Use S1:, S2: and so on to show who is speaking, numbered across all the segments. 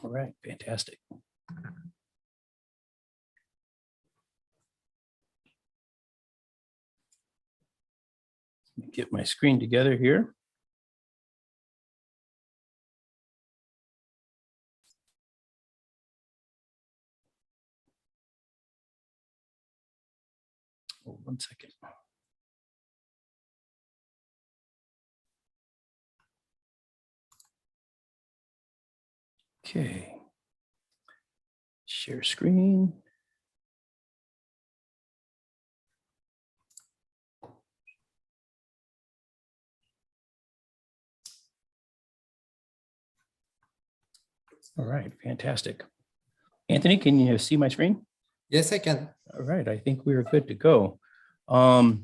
S1: All right, fantastic. Let me get my screen together here. Oh, 1 second. Okay. Share screen. All right, fantastic. Anthony, can you see my screen?
S2: Yes, I can.
S1: All right, I think we are good to go. All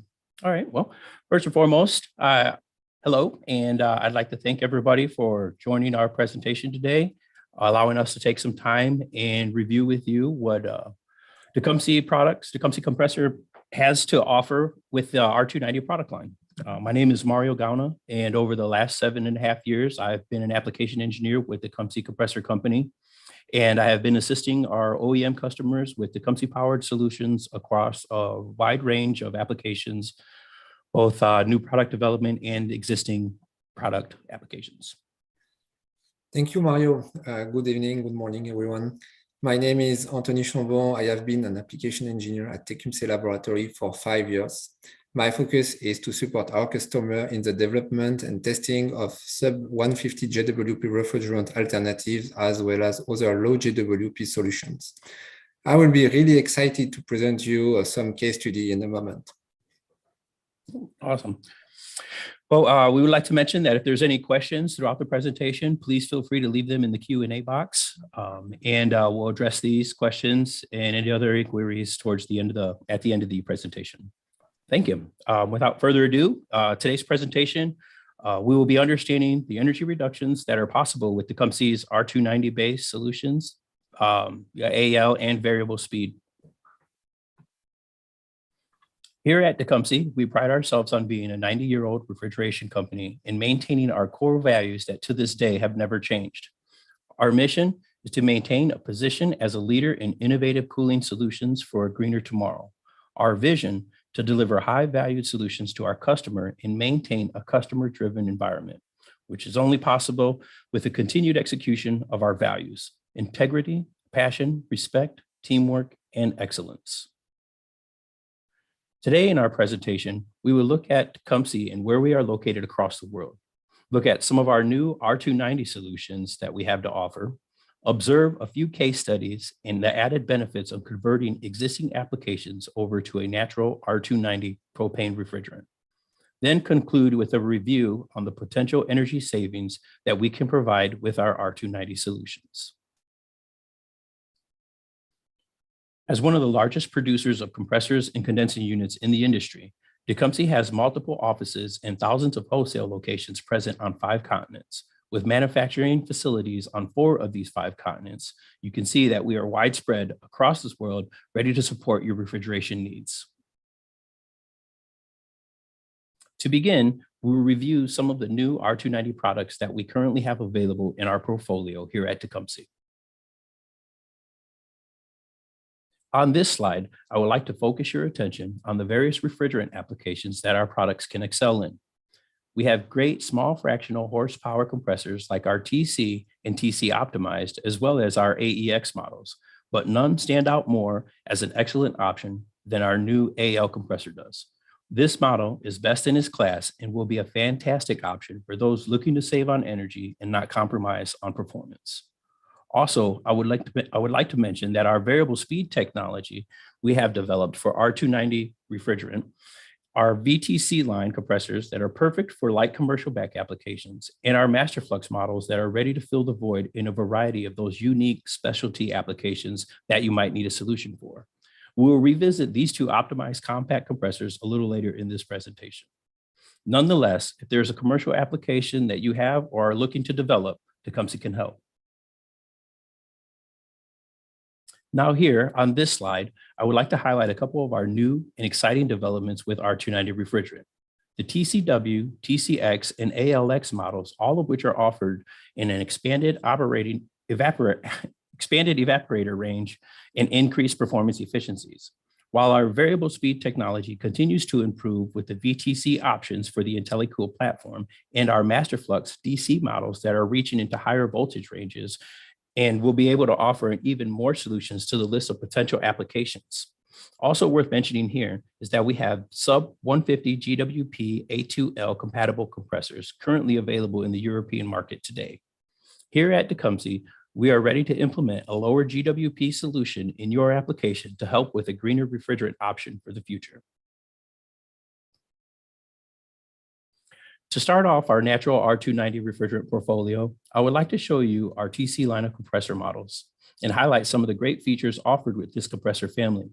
S1: right, well, first and foremost, hello, and I'd like to thank everybody for joining our presentation today, allowing us to take some time and review with you what Tecumseh products, Tecumseh Compressor has to offer with the R290 product line. My name is Mario Gauna, and over the last 7.5 years, I've been an application engineer with the Tecumseh Compressor Company, and I have been assisting our OEM customers with Tecumseh powered solutions across a wide range of applications, both new product development and existing product applications.
S2: Thank you, Mario. Good evening, good morning, everyone. My name is Anthony Chambon. I have been an application engineer at Tecumseh Laboratory for 5 years. My focus is to support our customer in the development and testing of sub-150 GWP refrigerant alternatives, as well as other low GWP solutions. I will be really excited to present you some case study in a moment.
S1: Awesome. Well, we would like to mention that if there's any questions throughout the presentation, please feel free to leave them in the Q&A box, and we'll address these questions and any other inquiries towards the end of at the end of the presentation. Thank you. Without further ado, today's presentation, we will be understanding the energy reductions that are possible with Tecumseh's R290-based solutions, AL and variable speed. Here at Tecumseh, we pride ourselves on being a 90-year-old refrigeration company and maintaining our core values that to this day have never changed. Our mission is to maintain a position as a leader in innovative cooling solutions for a greener tomorrow. Our vision to deliver high-valued solutions to our customer and maintain a customer-driven environment, which is only possible with the continued execution of our values: integrity, passion, respect, teamwork, and excellence. Today in our presentation, we will look at Tecumseh and where we are located across the world, look at some of our new R290 solutions that we have to offer, observe a few case studies and the added benefits of converting existing applications over to a natural R290 propane refrigerant, then conclude with a review on the potential energy savings that we can provide with our R290 solutions. As one of the largest producers of compressors and condensing units in the industry, Tecumseh has multiple offices and thousands of wholesale locations present on 5 continents. With manufacturing facilities on 4 of these 5 continents, you can see that we are widespread across this world, ready to support your refrigeration needs. To begin, we'll review some of the new R290 products that we currently have available in our portfolio here at Tecumseh. On this slide, I would like to focus your attention on the various refrigerant applications that our products can excel in. We have great small fractional horsepower compressors like our TC and TC optimized, as well as our AEX models, but none stand out more as an excellent option than our new AL compressor does. This model is best in its class and will be a fantastic option for those looking to save on energy and not compromise on performance. Also, I would like to mention that our variable speed technology we have developed for R290 refrigerant, our VTC line compressors that are perfect for light commercial back applications, and our Masterflux models that are ready to fill the void in a variety of those unique specialty applications that you might need a solution for. We will revisit these 2 optimized compact compressors a little later in this presentation. Nonetheless, if there's a commercial application that you have or are looking to develop, Tecumseh can help. Now here on this slide, I would like to highlight a couple of our new and exciting developments with R290 refrigerant. The TCW, TCX, and ALX models, all of which are offered in an expanded operating expanded evaporator range and increased performance efficiencies. While our variable speed technology continues to improve with the VTC options for the IntelliCool platform and our MasterFlux DC models that are reaching into higher voltage ranges, and we'll be able to offer even more solutions to the list of potential applications. Also worth mentioning here is that we have sub 150 GWP A2L compatible compressors currently available in the European market today. Here at Tecumseh, we are ready to implement a lower GWP solution in your application to help with a greener refrigerant option for the future. To start off our natural R290 refrigerant portfolio, I would like to show you our TC line of compressor models and highlight some of the great features offered with this compressor family.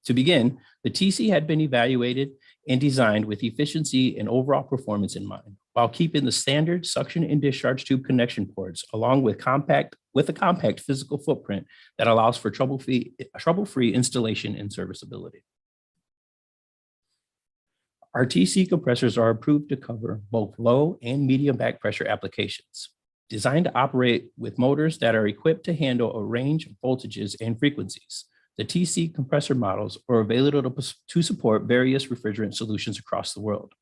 S1: To begin, the TC had been evaluated and designed with efficiency and overall performance in mind, while keeping the standard suction and discharge tube connection ports, along with a compact physical footprint that allows for trouble-free installation and serviceability. Our TC compressors are approved to cover both low and medium back pressure applications, designed to operate with motors that are equipped to handle a range of voltages and frequencies. The TC compressor models are available to support various refrigerant solutions across the world.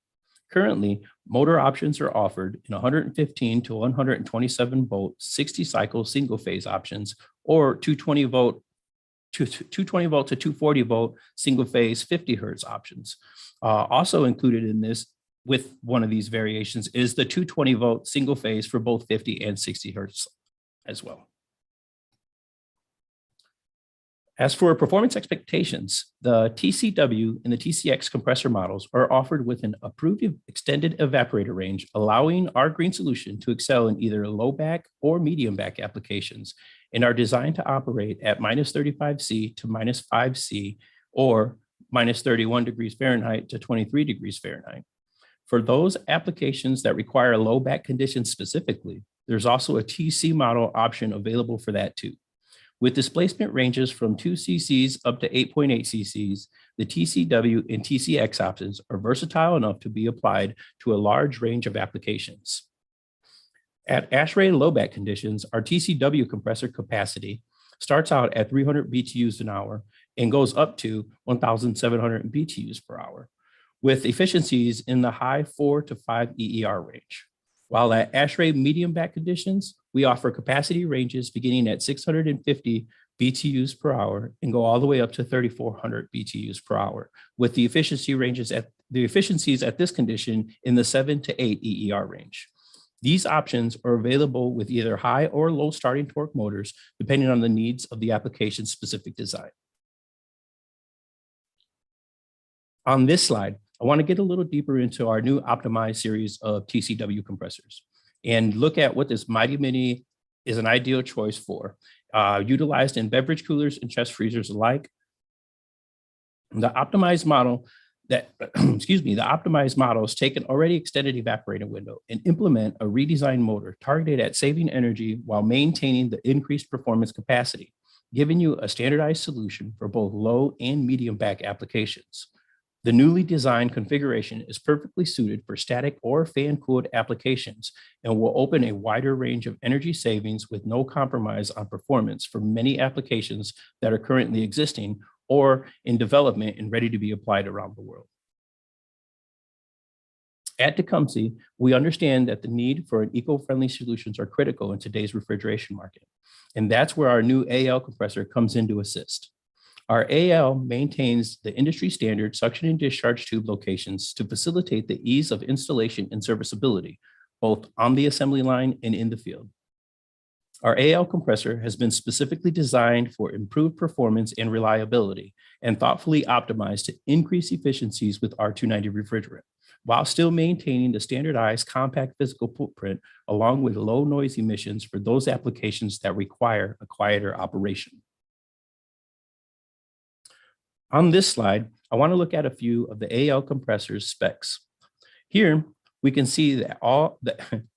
S1: Currently, motor options are offered in 115 to 127 volt 60 cycle single phase options, or 220 volt to 240 volt single phase 50 hertz options. Also included in this with one of these variations is the 220 volt single phase for both 50 and 60 hertz as well. As for performance expectations, the TCW and the TCX compressor models are offered with an approved extended evaporator range, allowing our green solution to excel in either low back or medium back applications, and are designed to operate at -35°C to -5°C or -31 degrees Fahrenheit to 23 degrees Fahrenheit. For those applications that require low back conditions specifically, there's also a TC model option available for that too. With displacement ranges from 2 cc's up to 8.8 cc's, the TCW and TCX options are versatile enough to be applied to a large range of applications. At ASHRAE low back conditions, our TCW compressor capacity starts out at 300 BTUs an hour and goes up to 1,700 BTUs per hour, with efficiencies in the high 4 to 5 EER range. While at ASHRAE medium back conditions, we offer capacity ranges beginning at 650 BTUs per hour and go all the way up to 3,400 BTUs per hour, with the efficiencies at this condition in the 7 to 8 EER range. These options are available with either high or low starting torque motors, depending on the needs of the application's specific design. On this slide, I want to get a little deeper into our new optimized series of TCW compressors and look at what this Mighty Mini is an ideal choice for, utilized in beverage coolers and chest freezers alike. The optimized model the optimized models take an already extended evaporator window and implement a redesigned motor targeted at saving energy while maintaining the increased performance capacity, giving you a standardized solution for both low and medium back applications. The newly designed configuration is perfectly suited for static or fan-cooled applications and will open a wider range of energy savings with no compromise on performance for many applications that are currently existing or in development and ready to be applied around the world. At Tecumseh, we understand that the need for eco-friendly solutions are critical in today's refrigeration market, and that's where our new AL compressor comes in to assist. Our AL maintains the industry standard suction and discharge tube locations to facilitate the ease of installation and serviceability, both on the assembly line and in the field. Our AL compressor has been specifically designed for improved performance and reliability and thoughtfully optimized to increase efficiencies with R290 refrigerant, while still maintaining the standardized compact physical footprint along with low noise emissions for those applications that require a quieter operation. On this slide, I want to look at a few of the AL compressor's specs. Here, we can see that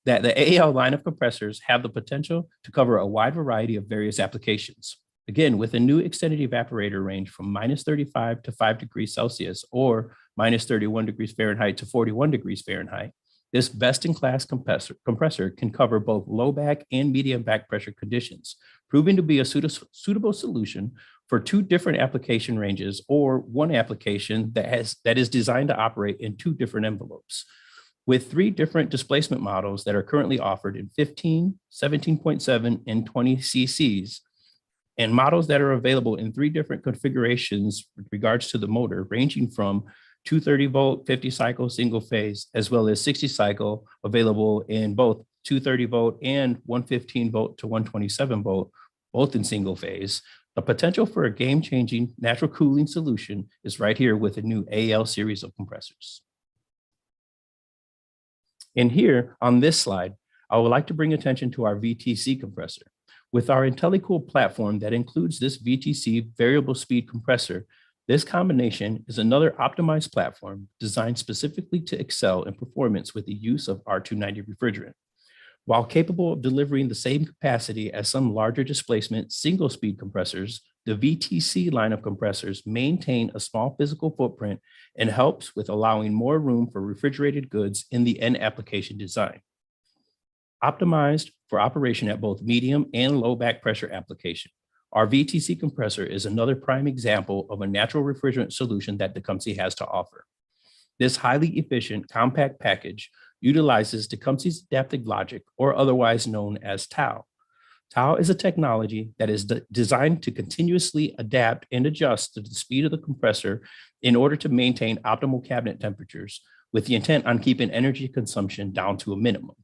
S1: the AL line of compressors have the potential to cover a wide variety of various applications. Again, with a new extended evaporator range from -35 to 5 degrees Celsius or -31 degrees Fahrenheit to 41 degrees Fahrenheit, This best-in-class compressor can cover both low back and medium back pressure conditions, proving to be a suitable solution for two different application ranges or one application that is designed to operate in two different envelopes. With three different displacement models that are currently offered in 15, 17.7, and 20 cc's, and models that are available in three different configurations with regards to the motor, ranging from 230 volt, 50 cycle single phase, as well as 60 cycle, available in both 230 volt and 115 volt to 127 volt, both in single phase. The potential for a game-changing natural cooling solution is right here with the new AL series of compressors. And here on this slide, I would like to bring attention to our VTC compressor. With our IntelliCool platform that includes this VTC variable speed compressor, this combination is another optimized platform designed specifically to excel in performance with the use of R290 refrigerant. While capable of delivering the same capacity as some larger displacement single speed compressors, the VTC line of compressors maintain a small physical footprint and helps with allowing more room for refrigerated goods in the end application design. Optimized for operation at both medium and low back pressure application, our VTC compressor is another prime example of a natural refrigerant solution that Tecumseh has to offer. This highly efficient compact package utilizes Tecumseh's adaptive logic, or otherwise known as TOW. TOW is a technology that is designed to continuously adapt and adjust to the speed of the compressor in order to maintain optimal cabinet temperatures, with the intent on keeping energy consumption down to a minimum.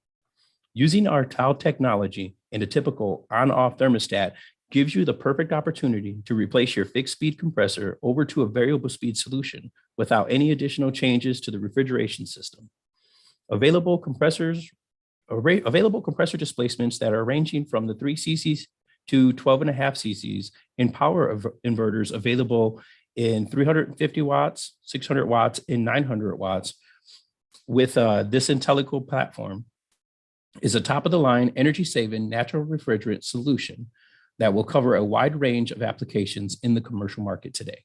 S1: Using our TOW technology in a typical on-off thermostat gives you the perfect opportunity to replace your fixed speed compressor over to a variable speed solution without any additional changes to the refrigeration system. Available compressor displacements that are ranging from the 3 cc's to 12.5 cc's, and power inverters available in 350 watts, 600 watts, and 900 watts with this IntelliCool platform is a top-of-the-line energy-saving natural refrigerant solution that will cover a wide range of applications in the commercial market today.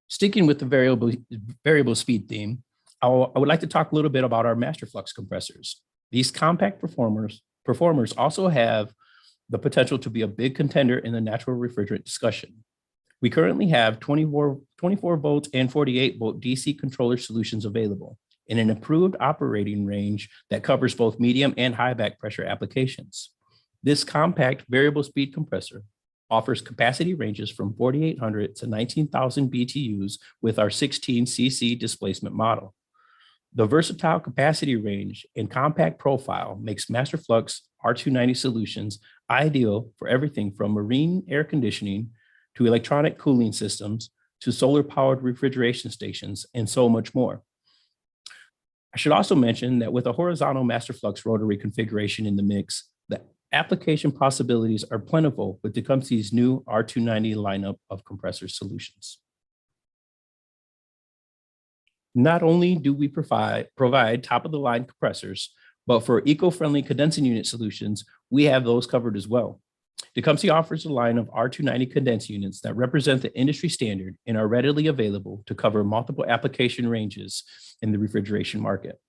S1: Sticking with the variable speed theme, I would like to talk a little bit about our master flux compressors. These compact performers also have the potential to be a big contender in the natural refrigerant discussion. We currently have 24 volt and 48 volt DC controller solutions available in an improved operating range that covers both medium and high back pressure applications. This compact variable speed compressor offers capacity ranges from 4,800 to 19,000 BTUs with our 16 cc displacement model. The versatile capacity range and compact profile makes Masterflux R290 solutions ideal for everything from marine air conditioning to electronic cooling systems to solar-powered refrigeration stations and so much more. I should also mention that with a horizontal Masterflux rotary configuration in the mix, the application possibilities are plentiful with Tecumseh's new R290 lineup of compressor solutions. Not only do we provide top-of-the-line compressors, but for eco-friendly condensing unit solutions, we have those covered as well. Tecumseh offers a line of R290 condense units that represent the industry standard and are readily available to cover multiple application ranges in the refrigeration market.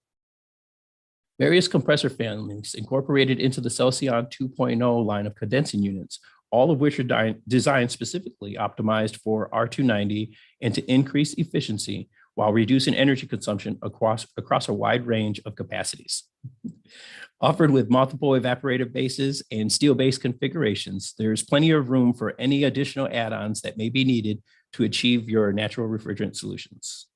S1: Various compressor families incorporated into the Celcion 2.0 line of condensing units, all of which are designed specifically optimized for R290 and to increase efficiency while reducing energy consumption across a wide range of capacities. Offered with multiple evaporator bases and steel-based configurations, there's plenty of room for any additional add-ons that may be needed to achieve your natural refrigerant solutions.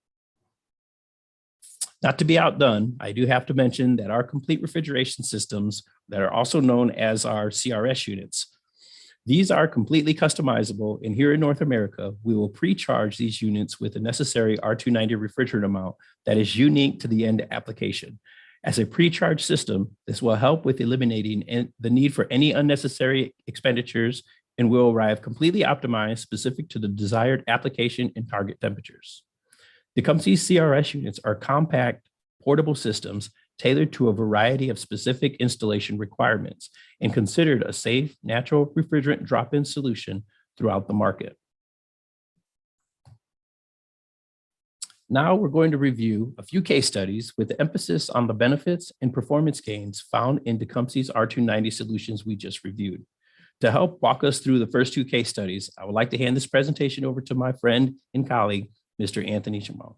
S1: Not to be outdone, I do have to mention that our complete refrigeration systems that are also known as our CRS units, these are completely customizable, and here in North America, we will pre-charge these units with the necessary R290 refrigerant amount that is unique to the end application. As a pre-charge system, this will help with eliminating the need for any unnecessary expenditures and will arrive completely optimized specific to the desired application and target temperatures. Tecumseh's CRS units are compact, portable systems tailored to a variety of specific installation requirements and considered a safe, natural refrigerant drop-in solution throughout the market. Now we're going to review a few case studies with emphasis on the benefits and performance gains found in Tecumseh's R290 solutions we just reviewed. To help walk us through the first two case studies, I would like to hand this presentation over to my friend and colleague, Mr. Anthony Chambon.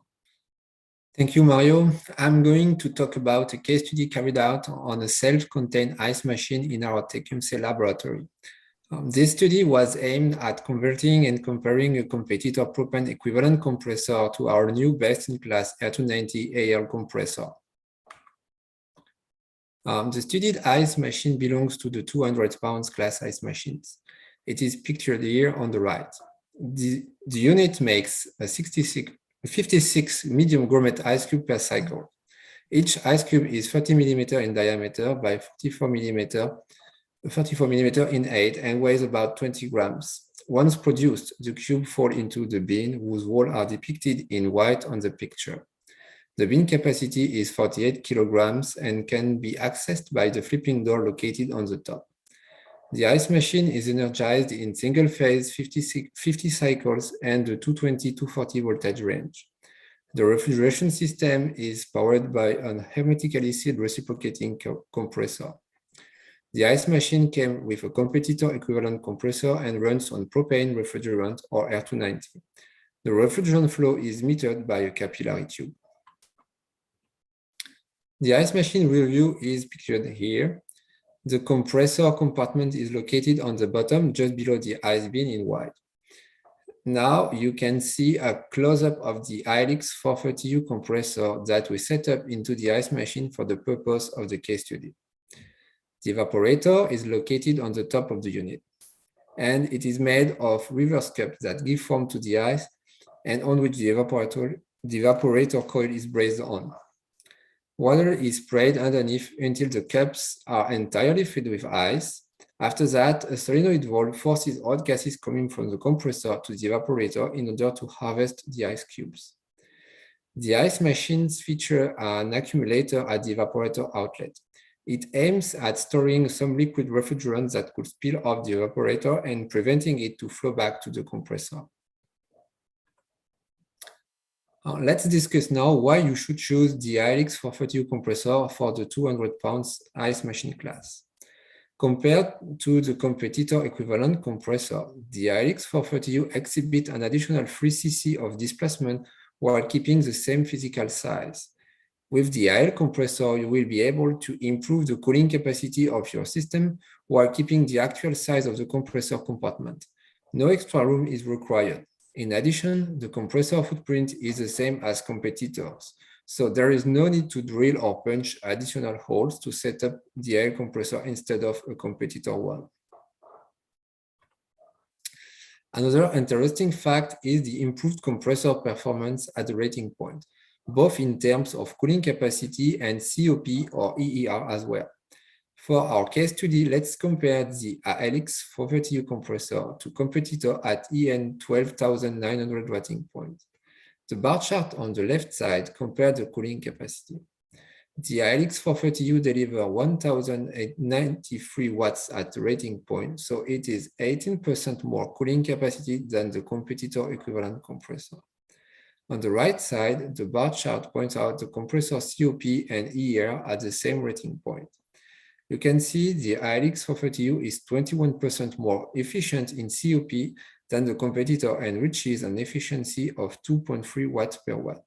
S2: Thank you, Mario. I'm going to talk about a case study carried out on a self-contained ice machine in our Tecumseh laboratory. This study was aimed at converting and comparing a competitor propane equivalent compressor to our new best-in-class R290 AL compressor. The studied ice machine belongs to the 200 pounds class ice machines. It is pictured here on the right. The unit makes a 56 medium gourmet ice cube per cycle. Each ice cube is 30 millimeter in diameter by 34 millimeter in height and weighs about 20 grams. Once produced, the cube falls into the bin, whose walls are depicted in white on the picture. The bin capacity is 48 kilograms and can be accessed by the flipping door located on the top. The ice machine is energized in single phase 50 cycles and the 220-240 voltage range. The refrigeration system is powered by an hermetically sealed reciprocating compressor. The ice machine came with a competitor equivalent compressor and runs on propane refrigerant or R290. The refrigerant flow is metered by a capillary tube. The ice machine review is pictured here. The compressor compartment is located on the bottom just below the ice bin in white. Now you can see a close-up of the ILX 430U compressor that we set up into the ice machine for the purpose of the case study. The evaporator is located on the top of the unit, and it is made of reverse cups that give form to the ice and on which the evaporator coil is braced on. Water is sprayed underneath until the cups are entirely filled with ice. After that, a solenoid valve forces hot gases coming from the compressor to the evaporator in order to harvest the ice cubes. The ice machines feature an accumulator at the evaporator outlet. It aims at storing some liquid refrigerant that could spill off the evaporator and preventing it to flow back to the compressor. Let's discuss now why you should choose the ILX 430U compressor for the 200 pounds ice machine class. Compared to the competitor equivalent compressor, the ILX 430U exhibits an additional 3 cc of displacement while keeping the same physical size. With the IL compressor, you will be able to improve the cooling capacity of your system while keeping the actual size of the compressor compartment. No extra room is required. In addition, the compressor footprint is the same as competitors, so there is no need to drill or punch additional holes to set up the IL compressor instead of a competitor one. Another interesting fact is the improved compressor performance at the rating point, both in terms of cooling capacity and COP or EER as well. For our case study, let's compare the ILX 430U compressor to competitor at EN 12,900 rating point. The bar chart on the left side compares the cooling capacity. The ILX 430U delivers 1,093 watts at the rating point, so it is 18% more cooling capacity than the competitor equivalent compressor. On the right side, the bar chart points out the compressor COP and EER at the same rating point. You can see the ILX 430U is 21% more efficient in COP than the competitor and reaches an efficiency of 2.3 watts per watt.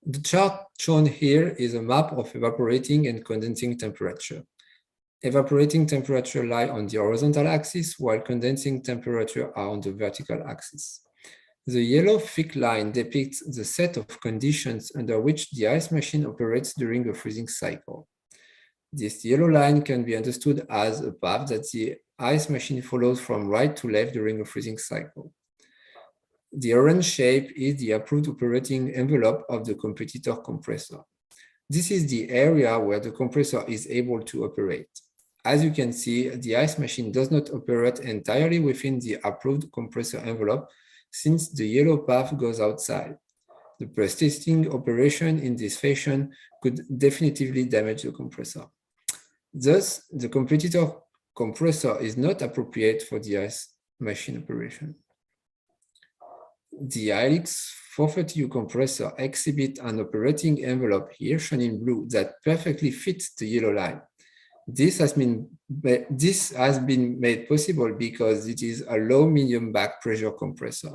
S2: The chart shown here is a map of evaporating and condensing temperature. Evaporating temperature lie on the horizontal axis, while condensing temperature are on the vertical axis. The yellow thick line depicts the set of conditions under which the ice machine operates during a freezing cycle. This yellow line can be understood as a path that the ice machine follows from right to left during a freezing cycle. The orange shape is the approved operating envelope of the competitor compressor. This is the area where the compressor is able to operate. As you can see, the ice machine does not operate entirely within the approved compressor envelope, since the yellow path goes outside. The persisting operation in this fashion could definitively damage the compressor. Thus, the competitor compressor is not appropriate for the ice machine operation. The ILX 430U compressor exhibits an operating envelope here shown in blue that perfectly fits the yellow line. This has been made possible because it is a low-medium back pressure compressor.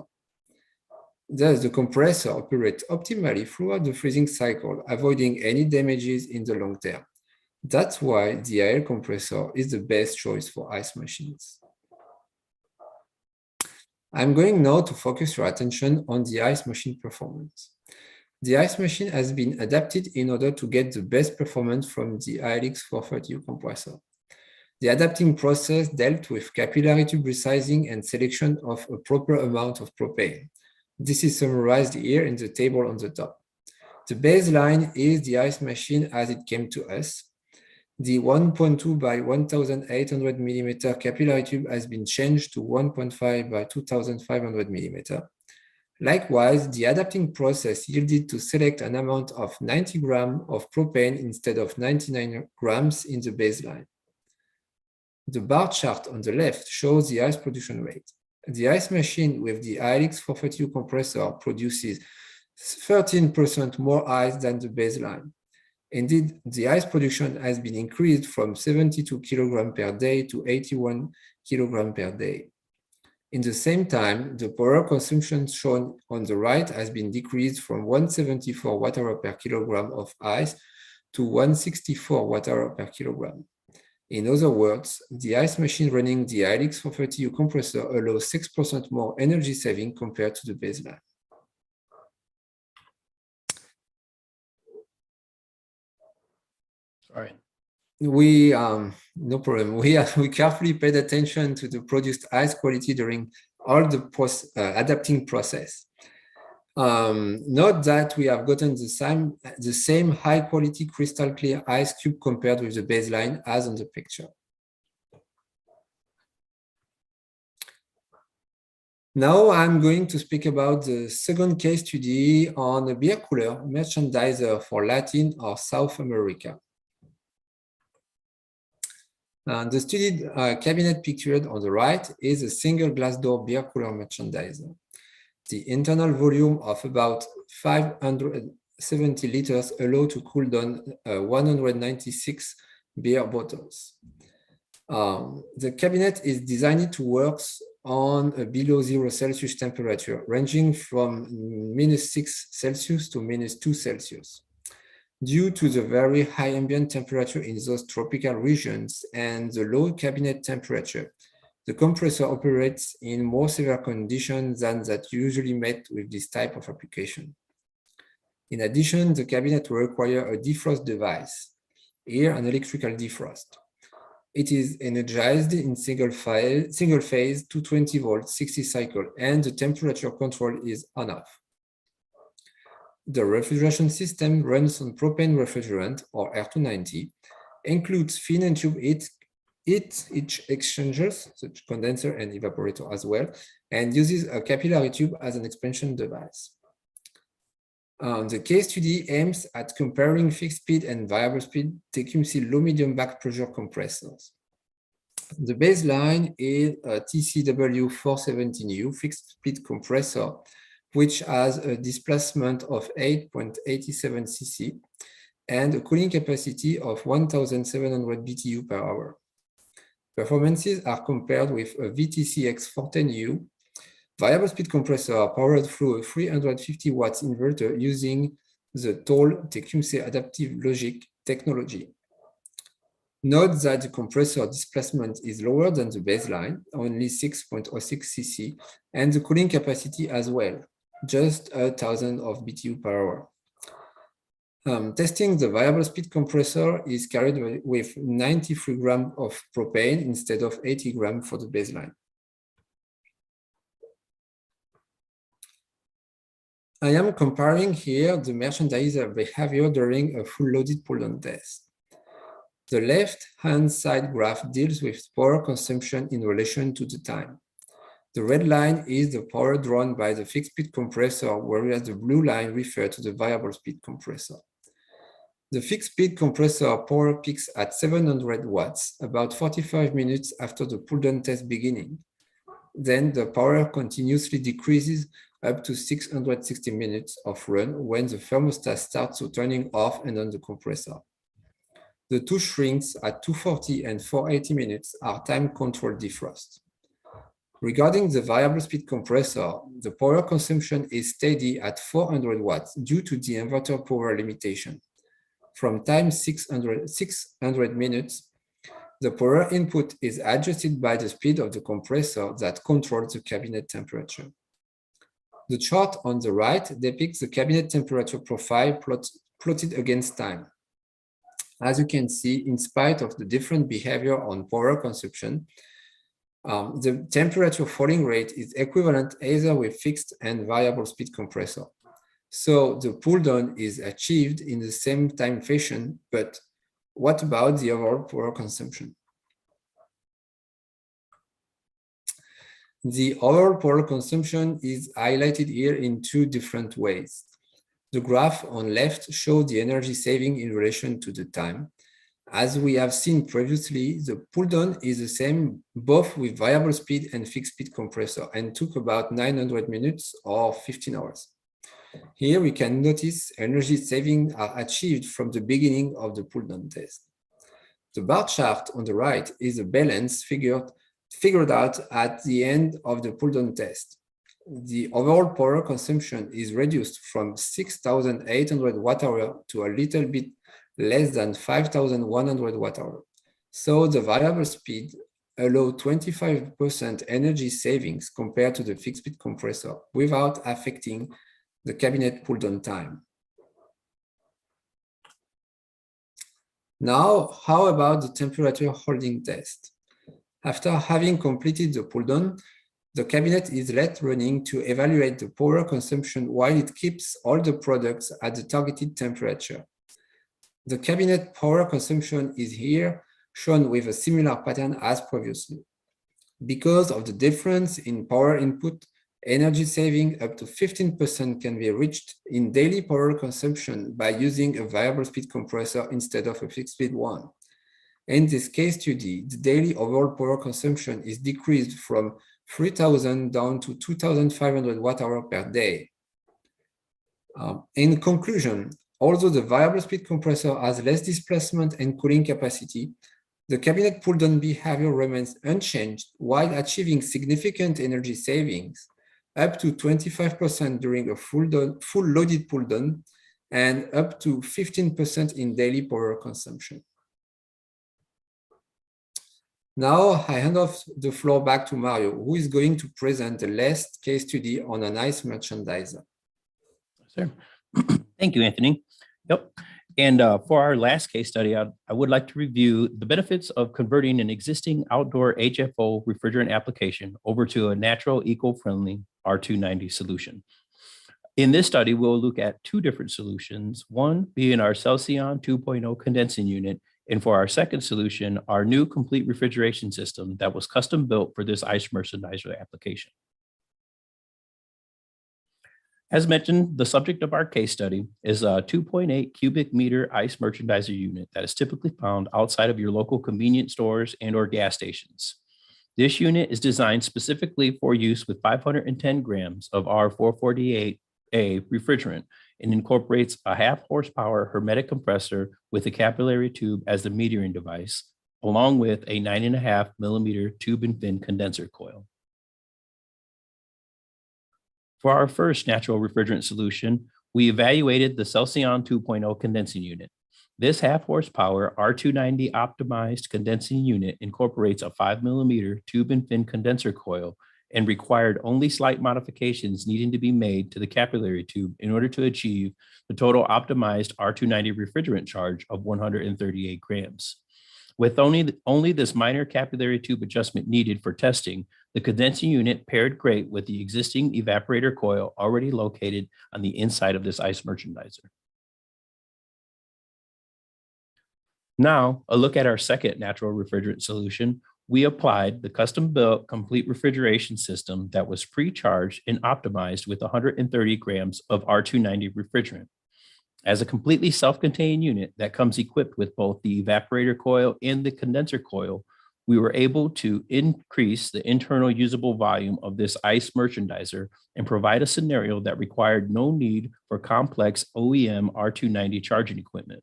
S2: Thus, the compressor operates optimally throughout the freezing cycle, avoiding any damages in the long term. That's why the IL compressor is the best choice for ice machines. I'm going now to focus your attention on the ice machine performance. The ice machine has been adapted in order to get the best performance from the ILX 430U compressor. The adapting process dealt with capillary tube resizing and selection of a proper amount of propane. This is summarized here in the table on the top. The baseline is the ice machine as it came to us. The 1.2 by 1,800 millimeter capillary tube has been changed to 1.5 by 2,500 millimeter. Likewise, the adapting process yielded to select an amount of 90 grams of propane instead of 99 grams in the baseline. The bar chart on the left shows the ice production rate. The ice machine with the ILX 430U compressor produces 13% more ice than the baseline. Indeed, the ice production has been increased from 72 kilograms per day to 81 kilograms per day. In the same time, the power consumption shown on the right has been decreased from 174 watt-hour per kilogram of ice to 164 watt-hour per kilogram. In other words, the ice machine running the ILX 430U compressor allows 6% more energy saving compared to the baseline.
S1: Sorry.
S2: No problem. We carefully paid attention to the produced ice quality during all the adapting process. Note that we have gotten the same high quality crystal clear ice cube compared with the baseline as on the picture. Now I'm going to speak about the second case study on a beer cooler merchandiser for Latin or South America. The studied cabinet pictured on the right is a single glass door beer cooler merchandiser. The internal volume of about 570 liters allow to cool down 196 beer bottles. The cabinet is designed to work on a below 0 Celsius temperature, ranging from -6 Celsius to -2 Celsius. Due to the very high ambient temperature in those tropical regions and the low cabinet temperature, the compressor operates in more severe conditions than that usually met with this type of application. In addition, the cabinet will require a defrost device, here an electrical defrost. It is energized in single phase 220 volts 60 cycle, and the temperature control is on-off. The refrigeration system runs on propane refrigerant, or R290, includes fin and tube heat exchangers, such as condenser and evaporator as well, and uses a capillary tube as an expansion device. The case study aims at comparing fixed speed and variable speed Tecumseh low-medium back pressure compressors. The baseline is a TCW 417U fixed speed compressor, which has a displacement of 8.87 cc and a cooling capacity of 1,700 BTU per hour. Performances are compared with a VTC X410U variable speed compressor powered through a 350 watts inverter using the TOL Tecumseh adaptive logic technology. Note that the compressor displacement is lower than the baseline, only 6.06 cc, and the cooling capacity as well, just 1,000 of BTU per hour. Testing the variable speed compressor is carried with 93 grams of propane instead of 80 grams for the baseline. I am comparing here the merchandiser behavior during a full loaded pull-down test. The left-hand side graph deals with power consumption in relation to the time. The red line is the power drawn by the fixed speed compressor, whereas the blue line refers to the variable speed compressor. The fixed speed compressor power peaks at 700 watts, about 45 minutes after the pull-down test beginning. Then the power continuously decreases up to 660 minutes of run when the thermostat starts turning off and on the compressor. The two shrinks at 240 and 480 minutes are time-controlled defrost. Regarding the variable speed compressor, the power consumption is steady at 400 watts due to the inverter power limitation. From time 600 minutes, the power input is adjusted by the speed of the compressor that controls the cabinet temperature. The chart on the right depicts the cabinet temperature profile plotted against time. As you can see, in spite of the different behavior on power consumption, the temperature falling rate is equivalent either with fixed and variable speed compressor. So the pull down is achieved in the same time fashion, but what about the overall power consumption? The overall power consumption is highlighted here in two different ways. The graph on left shows the energy saving in relation to the time. As we have seen previously, the pull down is the same both with variable speed and fixed speed compressor and took about 900 minutes or 15 hours. Here we can notice energy savings are achieved from the beginning of the pull down test. The bar chart on the right is a balance figured out at the end of the pull down test. The overall power consumption is reduced from 6,800 watt-hour to a little bit less than 5,100 watt-hour. So the variable speed allows 25% energy savings compared to the fixed speed compressor without affecting the cabinet pull down time. Now, how about the temperature holding test? After having completed the pull down, the cabinet is let running to evaluate the power consumption while it keeps all the products at the targeted temperature. The cabinet power consumption is here shown with a similar pattern as previously. Because of the difference in power input, energy saving up to 15% can be reached in daily power consumption by using a variable speed compressor instead of a fixed speed one. In this case study, the daily overall power consumption is decreased from 3,000 down to 2,500 watt-hour per day. In conclusion, although the variable speed compressor has less displacement and cooling capacity, the cabinet pull-down behavior remains unchanged while achieving significant energy savings, up to 25% during a full loaded pull-down and up to 15% in daily power consumption. Now I hand off the floor back to Mario, who is going to present the last case study on an ice merchandiser.
S1: Sure. Thank you, Anthony. Yep. And for our last case study, I would like to review the benefits of converting an existing outdoor HFO refrigerant application over to a natural, eco-friendly R290 solution. In this study, we'll look at two different solutions, one being our Celcion 2.0 condensing unit, and for our second solution, our new complete refrigeration system that was custom built for this ice merchandiser application. As mentioned, the subject of our case study is a 2.8 cubic meter ice merchandiser unit that is typically found outside of your local convenience stores and or gas stations. This unit is designed specifically for use with 510 grams of R448A refrigerant and incorporates a 0.5 horsepower hermetic compressor with a capillary tube as the metering device, along with a 9.5 millimeter tube and fin condenser coil. For our first natural refrigerant solution, we evaluated the Celcion 2.0 condensing unit. This 0.5 horsepower R290 optimized condensing unit incorporates a 5 millimeter tube and fin condenser coil and required only slight modifications needing to be made to the capillary tube in order to achieve the total optimized R290 refrigerant charge of 138 grams. With only this minor capillary tube adjustment needed for testing, the condensing unit paired great with the existing evaporator coil already located on the inside of this ice merchandiser. Now, a look at our second natural refrigerant solution. We applied the custom-built complete refrigeration system that was pre-charged and optimized with 130 grams of R290 refrigerant. As a completely self-contained unit that comes equipped with both the evaporator coil and the condenser coil, We were able to increase the internal usable volume of this ICE merchandiser and provide a scenario that required no need for complex OEM R290 charging equipment.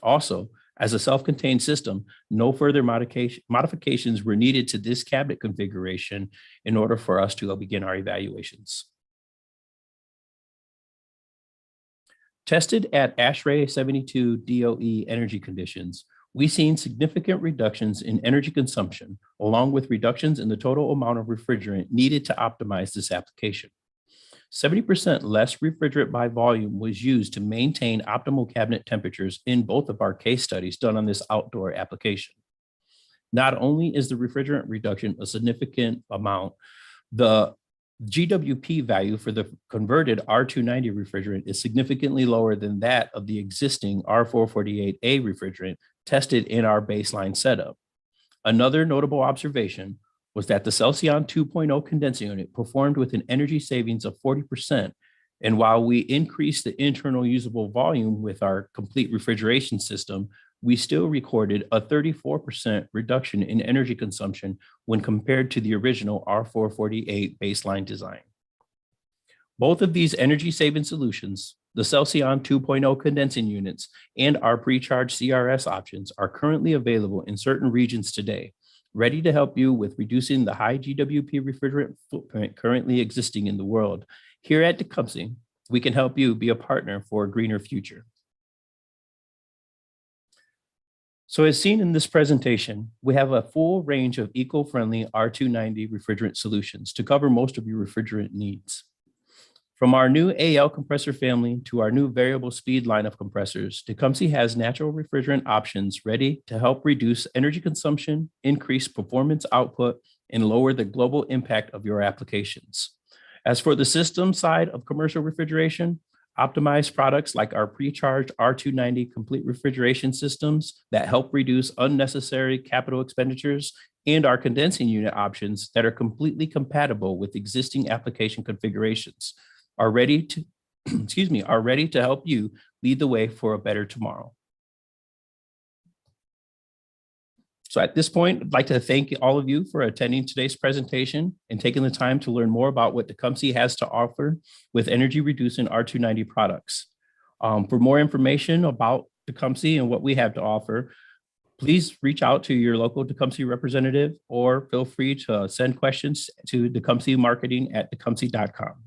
S1: Also, as a self-contained system, no further modifications were needed to this cabinet configuration in order for us to begin our evaluations. Tested at ASHRAE 72 DOE energy conditions, we've seen significant reductions in energy consumption, along with reductions in the total amount of refrigerant needed to optimize this application. 70% less refrigerant by volume was used to maintain optimal cabinet temperatures in both of our case studies done on this outdoor application. Not only is the refrigerant reduction a significant amount, the GWP value for the converted R290 refrigerant is significantly lower than that of the existing R448A refrigerant tested in our baseline setup. Another notable observation was that the Celcion 2.0 condensing unit performed with an energy savings of 40%. And while we increased the internal usable volume with our complete refrigeration system, we still recorded a 34% reduction in energy consumption when compared to the original R448 baseline design. Both of these energy-saving solutions, the Celcion 2.0 condensing units and our pre-charged CRS options, are currently available in certain regions today, ready to help you with reducing the high GWP refrigerant footprint currently existing in the world. Here at Tecumseh, we can help you be a partner for a greener future. So as seen in this presentation, we have a full range of eco-friendly R290 refrigerant solutions to cover most of your refrigerant needs. From our new AL compressor family to our new variable speed line of compressors, Tecumseh has natural refrigerant options ready to help reduce energy consumption, increase performance output, and lower the global impact of your applications. As for the system side of commercial refrigeration, optimized products like our pre-charged R290 complete refrigeration systems that help reduce unnecessary capital expenditures, and our condensing unit options that are completely compatible with existing application configurations are ready to, are ready to help you lead the way for a better tomorrow. So at this point, I'd like to thank all of you for attending today's presentation and taking the time to learn more about what Tecumseh has to offer with energy-reducing R290 products. For more information about Tecumseh and what we have to offer, please reach out to your local Tecumseh representative or feel free to send questions to tecumsehmarketing@tecumseh.com.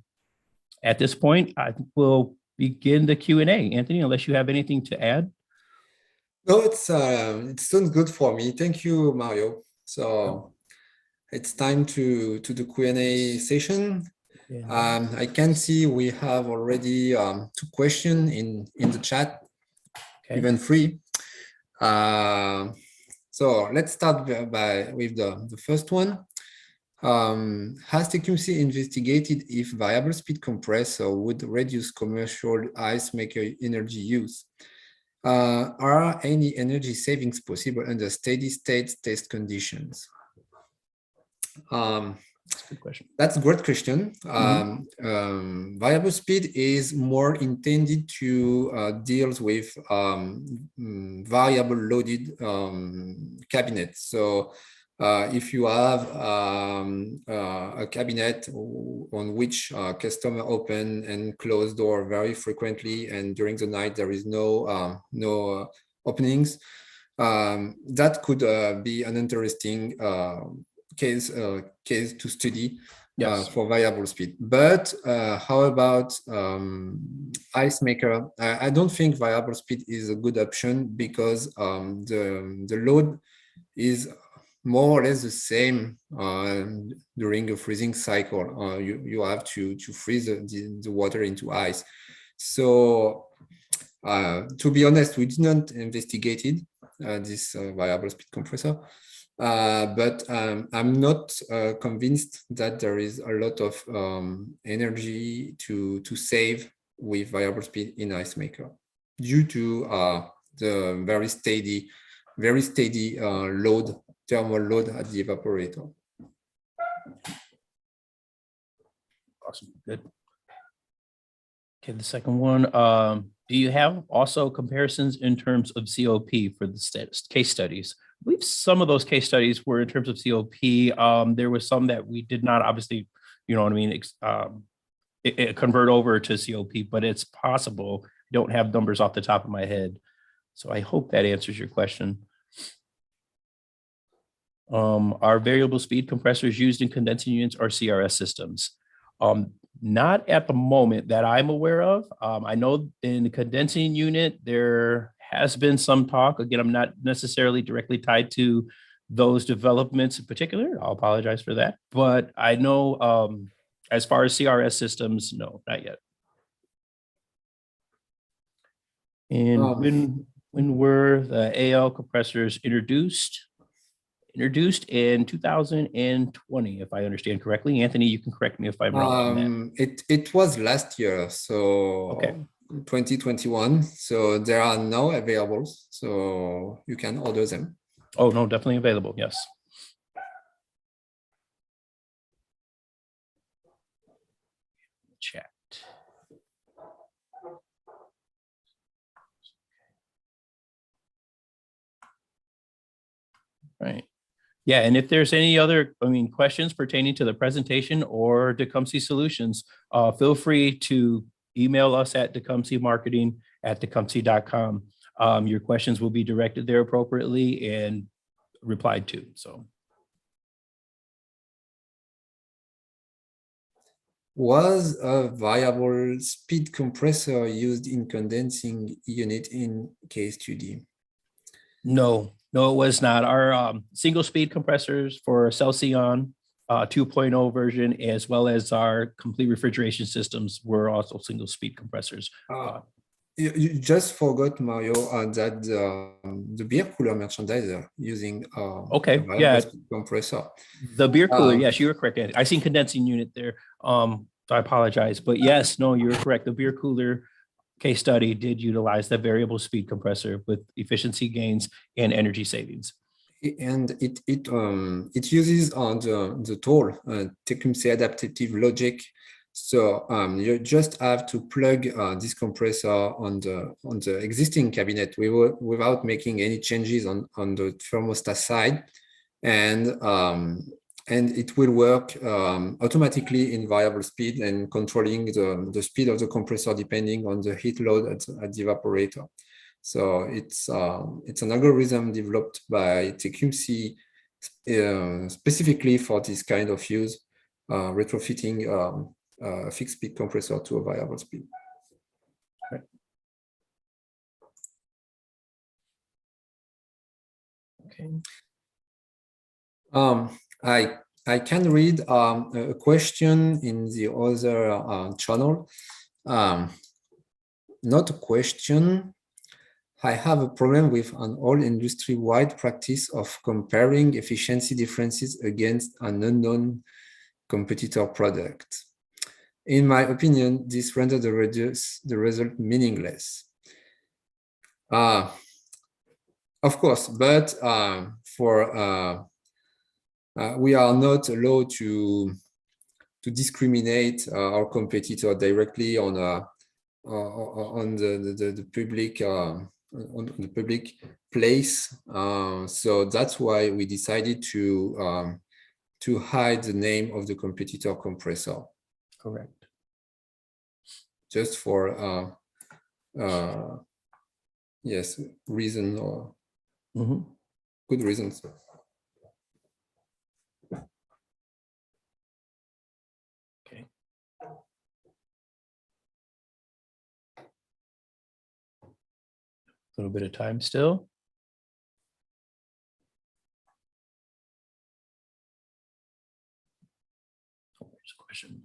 S1: At this point, I will begin the Q&A. Anthony, unless you have anything to add?
S2: No, it sounds good for me. Thank you, Mario. So it's time to the Q&A session.
S1: Yeah.
S2: I can see we have already 2 questions in the chat, even 3. So let's start with the first one. Has Tecumseh investigated if variable speed compressor would reduce commercial ice maker energy use? Are any energy savings possible under steady state test conditions?
S1: That's a good question.
S2: That's a great question. Variable speed is more intended to deal with variable loaded cabinets. So if you have a cabinet on which customer open and close door very frequently, and during the night there is no openings, that could be an interesting case to study. Yes. For variable speed. But how about ice maker? I don't think variable speed is a good option because the load is more or less the same during a freezing cycle. You have to freeze the water into ice. So to be honest, we did not investigate this variable speed compressor, but I'm not convinced that there is a lot of energy to save with variable speed in ice maker due to the very steady load, thermal load at the evaporator.
S1: Awesome, good. Okay, the second one, do you have also comparisons in terms of COP for the case studies believe some of those case studies were in terms of COP. There was some that we did not obviously, you know what I mean, convert over to COP, but it's possible. Don't have numbers off the top of my head. So I hope that answers your question. Are variable speed compressors used in condensing units or CRS systems? Not at the moment that I'm aware of. I know in the condensing unit, there has been some talk. Again, I'm not necessarily directly tied to those developments in particular. I'll apologize for that. But I know as far as CRS systems, no, not yet. And when were the AL compressors introduced? Introduced in 2020, if I understand correctly. Anthony, you can correct me if I'm wrong on that.
S2: It was last year, so
S1: okay.
S2: 2021. So there are now available, so you can order them.
S1: Oh, no, definitely available, yes. Chat. Right. Yeah, and if there's any other, questions pertaining to the presentation or Tecumseh Solutions, feel free to email us at tecumsehmarketing@tecumseh.com. Your questions will be directed there appropriately and replied to. So,
S2: was a variable speed compressor used in condensing unit in case study?
S1: No, it was not. Our single speed compressors for Celcion 2.0 version, as well as our complete refrigeration systems, were also single speed compressors.
S2: You just forgot, Mario, that the beer cooler merchandiser using
S1: okay, yeah,
S2: speed compressor.
S1: The beer cooler, yes, you were correct. I seen condensing unit there. So I apologize, but yes, no, you're correct. The beer cooler case study did utilize the variable speed compressor with efficiency gains and energy savings.
S2: And it uses the tool Tecumseh adaptive logic. So you just have to plug this compressor on the existing cabinet without making any changes on the thermostat side, and it will work automatically in variable speed and controlling the speed of the compressor depending on the heat load at the evaporator. So it's an algorithm developed by Tecumseh specifically for this kind of use, retrofitting a fixed speed compressor to a variable speed.
S1: Right. Okay.
S2: I can read a question in the other channel. Not a question. I have a problem with an all industry-wide practice of comparing efficiency differences against an unknown competitor product. In my opinion, this renders the result meaningless. Of course, but we are not allowed to discriminate our competitor directly on the public on the public place. So that's why we decided to hide the name of the competitor compressor.
S1: Correct.
S2: Just for yes, reason or good reasons.
S1: Okay. A little bit of time still. Oh, there's a question.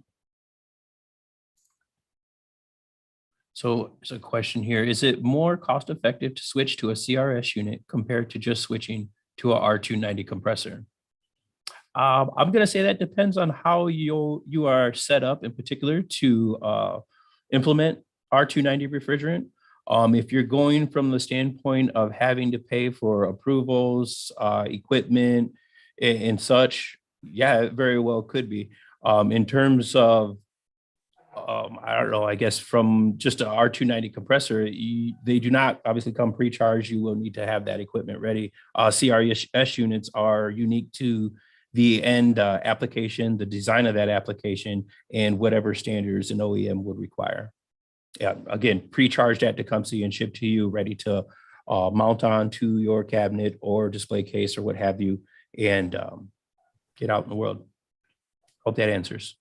S1: So there's a question here. Is it more cost effective to switch to a CRS unit compared to just switching to a R290 compressor? I'm going to say that depends on how you are set up in particular to implement R290 refrigerant. If you're going from the standpoint of having to pay for approvals, equipment, and such, yeah, it very well could be. In terms of I don't know, I guess from just a R290 compressor, they do not obviously come pre-charged. You will need to have that equipment ready. CRS units are unique to the end application, the design of that application, and whatever standards an OEM would require. Yeah, again, pre-charged at Tecumseh and shipped to you, ready to mount on to your cabinet or display case or what have you, and get out in the world. Hope that answers.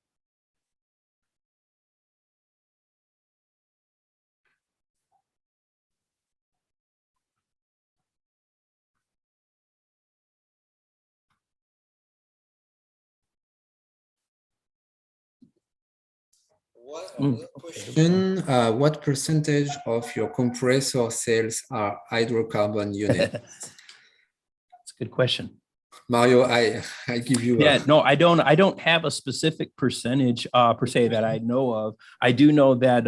S2: Question, what percentage of your compressor sales are hydrocarbon units?
S1: That's a good question.
S2: Mario, I give you.
S1: Yeah, no, I don't have a specific percentage per se that I know of. I do know that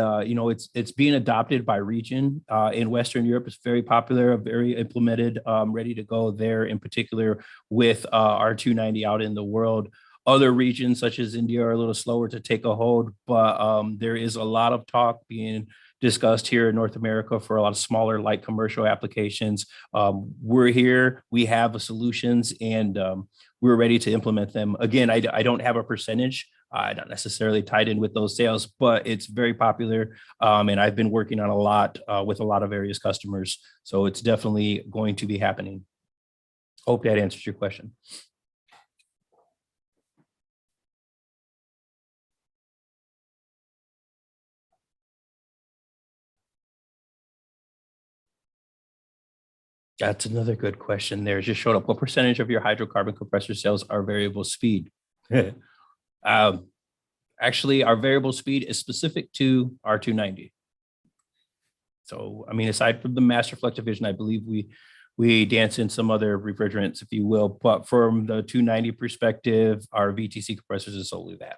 S1: it's being adopted by region in Western Europe. It's very popular, very implemented, ready to go there. In particular, with R290 out in the world. Other regions such as India are a little slower to take a hold, but there is a lot of talk being discussed here in North America for a lot of smaller light commercial applications. We're here, we have the solutions, and we're ready to implement them. Again, I don't have a percentage. Not necessarily tied in with those sales, but it's very popular. And I've been working on a lot with a lot of various customers. So it's definitely going to be happening. Hope that answers your question. That's another good question there. Just showed up. What percentage of your hydrocarbon compressor sales are variable speed? Actually, our variable speed is specific to R290. So, I mean, aside from the Masterflex division, I believe we dance in some other refrigerants, if you will. But from the 290 perspective, our VTC compressors is solely that.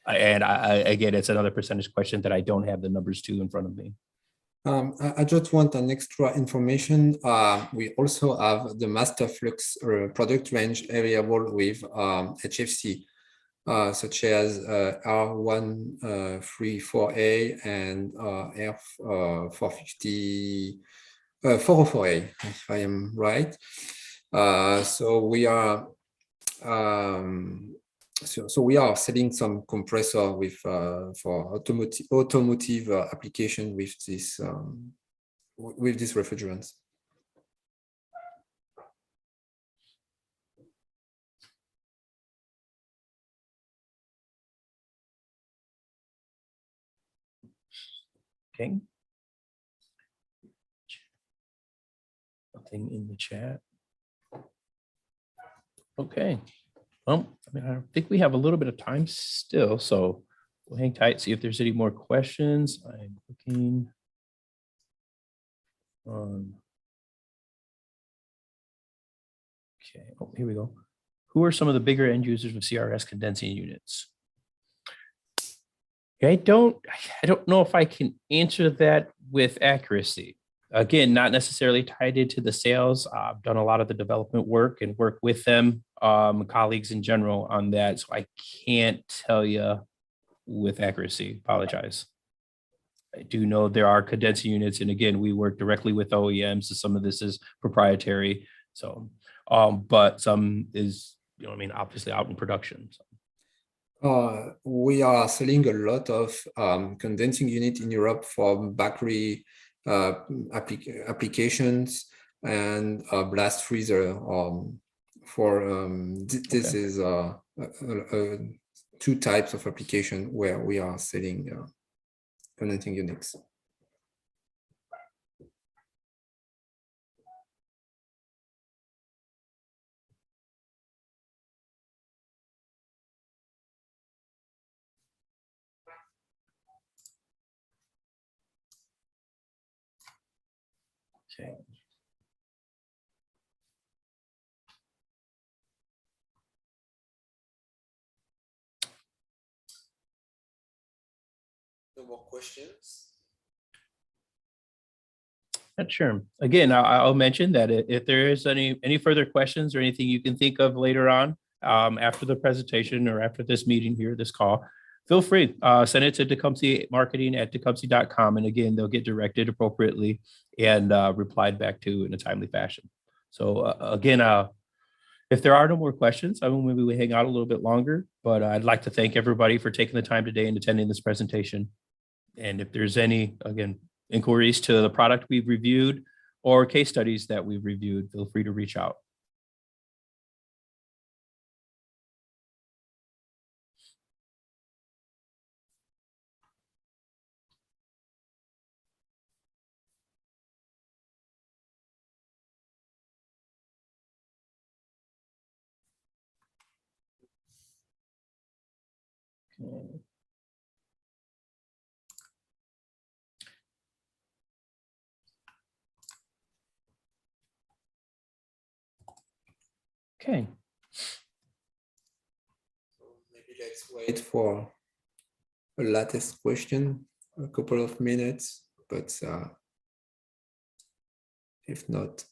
S1: And again, it's another percentage question that I don't have the numbers to in front of me.
S2: I just want an extra information. We also have the Masterflex product range available with HFC, such as R134A and R450, 404A, if I am right. So we are so we are selling some compressor with for automotive application with this refrigerants.
S1: Okay. Nothing in the chat. Okay. Well, I mean, I think we have a little bit of time still, so we'll hang tight, see if there's any more questions. I'm looking on. Okay, oh, here we go. Who are some of the bigger end users of CRS condensing units? I don't know if I can answer that with accuracy. Again, not necessarily tied into the sales. I've done a lot of the development work and work with them, colleagues in general on that. So I can't tell you with accuracy, apologize. I do know there are condensing units. And again, we work directly with OEMs. So some of this is proprietary. So, but some is, I mean, obviously out in production. So.
S2: We are selling a lot of condensing unit in Europe for battery applications and blast freezer. This is two types of application where we are selling condensing units.
S1: Okay.
S2: No more questions?
S1: Sure. Again, I'll mention that if there is any further questions or anything you can think of later on after the presentation or after this meeting here, this call, feel free, send it to Tecumseh marketing at tecumseh.com. And again, they'll get directed appropriately and replied back to in a timely fashion. So again, if there are no more questions, I mean, maybe we hang out a little bit longer, but I'd like to thank everybody for taking the time today and attending this presentation. And if there's any, again, inquiries to the product we've reviewed or case studies that we've reviewed, feel free to reach out. Okay.
S2: Maybe let's wait for a latest question, a couple of minutes, but if not.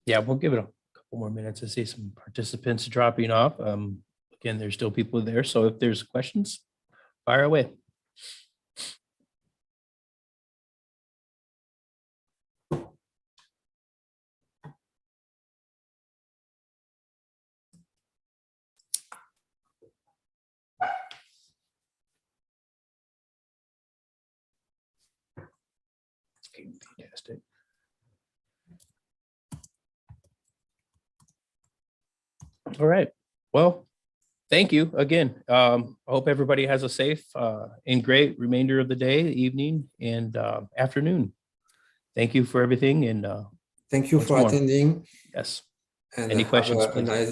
S1: Yeah, we'll give it a couple more minutes. I see some participants dropping off. Again, there's still people there. So if there's questions, fire away. Okay, fantastic. All right. Well, thank you again. I hope everybody has a safe and great remainder of the day, evening, and afternoon. Thank you for everything. And
S2: thank you
S1: once
S2: for
S1: more.
S2: attending.
S1: Yes.
S2: And
S1: Any
S2: have
S1: questions,
S2: a
S1: please?
S2: nice